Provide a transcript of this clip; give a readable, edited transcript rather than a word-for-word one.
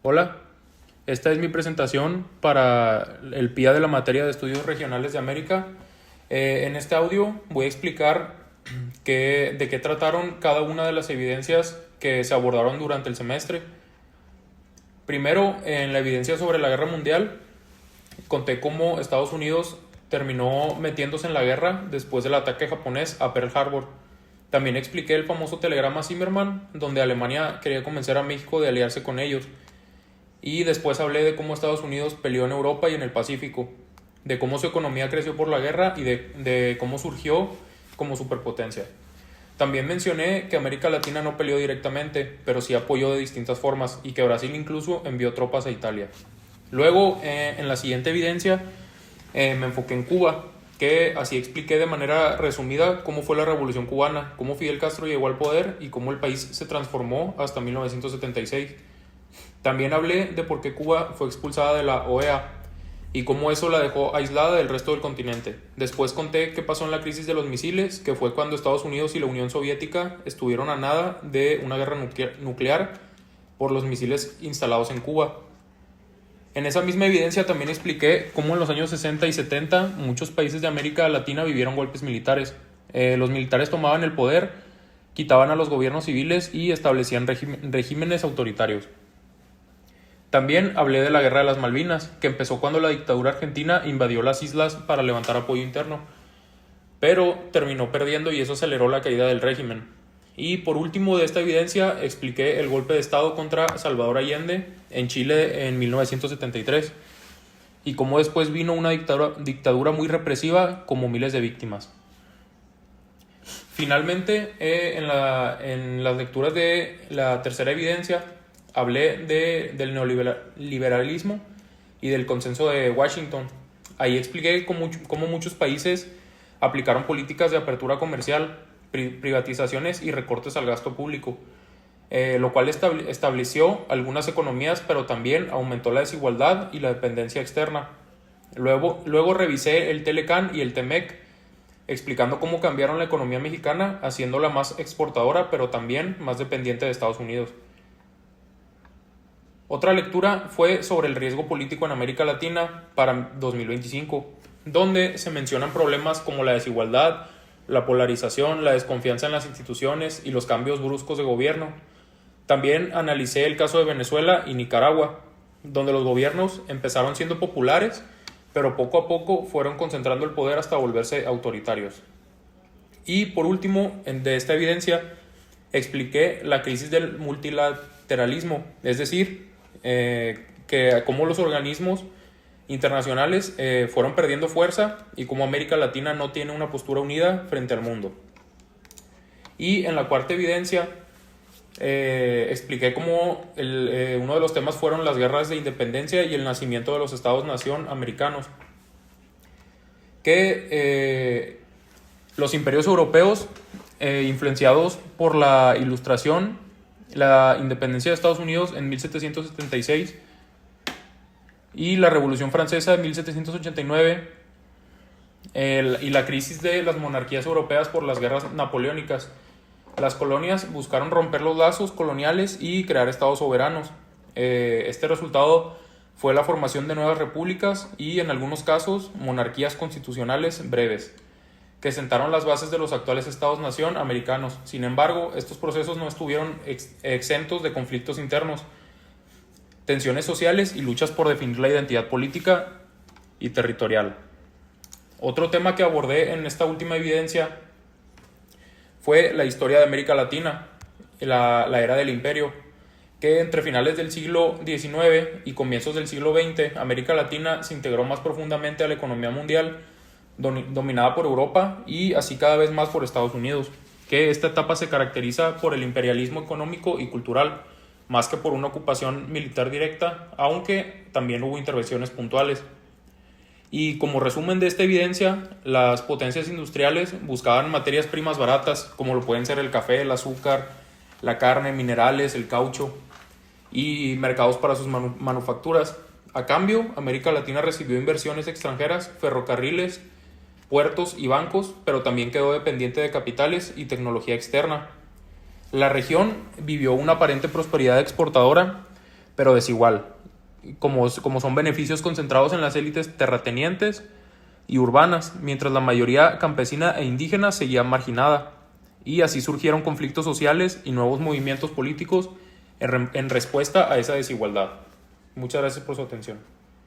Hola, esta es mi presentación para el PIA de la materia de Estudios Regionales de América. En este audio voy a explicar de qué trataron cada una de las evidencias que se abordaron durante el semestre. Primero, en la evidencia sobre la guerra mundial, conté cómo Estados Unidos terminó metiéndose en la guerra después del ataque japonés a Pearl Harbor. También expliqué el famoso telegrama Zimmermann, donde Alemania quería convencer a México de aliarse con ellos. Y después hablé de cómo Estados Unidos peleó en Europa y en el Pacífico, de cómo su economía creció por la guerra y de cómo surgió como superpotencia. También mencioné que América Latina no peleó directamente, pero sí apoyó de distintas formas y que Brasil incluso envió tropas a Italia. Luego, en la siguiente evidencia, me enfoqué en Cuba, que así expliqué de manera resumida cómo fue la Revolución Cubana, cómo Fidel Castro llegó al poder y cómo el país se transformó hasta 1976. También hablé de por qué Cuba fue expulsada de la OEA y cómo eso la dejó aislada del resto del continente. Después conté qué pasó en la crisis de los misiles, que fue cuando Estados Unidos y la Unión Soviética estuvieron a nada de una guerra nuclear por los misiles instalados en Cuba. En esa misma evidencia también expliqué cómo en los años 60 y 70 muchos países de América Latina vivieron golpes militares. Los militares tomaban el poder, quitaban a los gobiernos civiles y establecían regímenes autoritarios. También hablé de la Guerra de las Malvinas, que empezó cuando la dictadura argentina invadió las islas para levantar apoyo interno, pero terminó perdiendo y eso aceleró la caída del régimen. Y por último de esta evidencia expliqué el golpe de Estado contra Salvador Allende en Chile en 1973 y cómo después vino una dictadura muy represiva como miles de víctimas. Finalmente, en las lecturas de la tercera evidencia, hablé del neoliberalismo y del consenso de Washington. Ahí expliqué cómo muchos países aplicaron políticas de apertura comercial, privatizaciones y recortes al gasto público, lo cual estableció algunas economías, pero también aumentó la desigualdad y la dependencia externa. Luego revisé el Telecan y el Temec, explicando cómo cambiaron la economía mexicana, haciéndola más exportadora, pero también más dependiente de Estados Unidos. Otra lectura fue sobre el riesgo político en América Latina para 2025, donde se mencionan problemas como la desigualdad, la polarización, la desconfianza en las instituciones y los cambios bruscos de gobierno. También analicé el caso de Venezuela y Nicaragua, donde los gobiernos empezaron siendo populares, pero poco a poco fueron concentrando el poder hasta volverse autoritarios. Y por último, de esta evidencia, expliqué la crisis del multilateralismo, es decir, que cómo los organismos internacionales fueron perdiendo fuerza y cómo América Latina no tiene una postura unida frente al mundo. Y en la cuarta evidencia expliqué cómo uno de los temas fueron las guerras de independencia y el nacimiento de los estados-nación americanos, que los imperios europeos, influenciados por la Ilustración, la independencia de Estados Unidos en 1776 y la Revolución Francesa en 1789 y la crisis de las monarquías europeas por las guerras napoleónicas. Las colonias buscaron romper los lazos coloniales y crear estados soberanos. Este resultado fue la formación de nuevas repúblicas y en algunos casos monarquías constitucionales breves, que sentaron las bases de los actuales estados-nación americanos. Sin embargo, estos procesos no estuvieron exentos de conflictos internos, tensiones sociales y luchas por definir la identidad política y territorial. Otro tema que abordé en esta última evidencia fue la historia de América Latina, la era del imperio, que entre finales del siglo XIX y comienzos del siglo XX, América Latina se integró más profundamente a la economía mundial, dominada por Europa y así cada vez más por Estados Unidos, que esta etapa se caracteriza por el imperialismo económico y cultural, más que por una ocupación militar directa, aunque también hubo intervenciones puntuales. Y como resumen de esta evidencia, las potencias industriales buscaban materias primas baratas, como lo pueden ser el café, el azúcar, la carne, minerales, el caucho, y mercados para sus manufacturas. A cambio, América Latina recibió inversiones extranjeras, ferrocarriles, puertos y bancos, pero también quedó dependiente de capitales y tecnología externa. La región vivió una aparente prosperidad exportadora, pero desigual, como son beneficios concentrados en las élites terratenientes y urbanas, mientras la mayoría campesina e indígena seguía marginada, y así surgieron conflictos sociales y nuevos movimientos políticos en respuesta a esa desigualdad. Muchas gracias por su atención.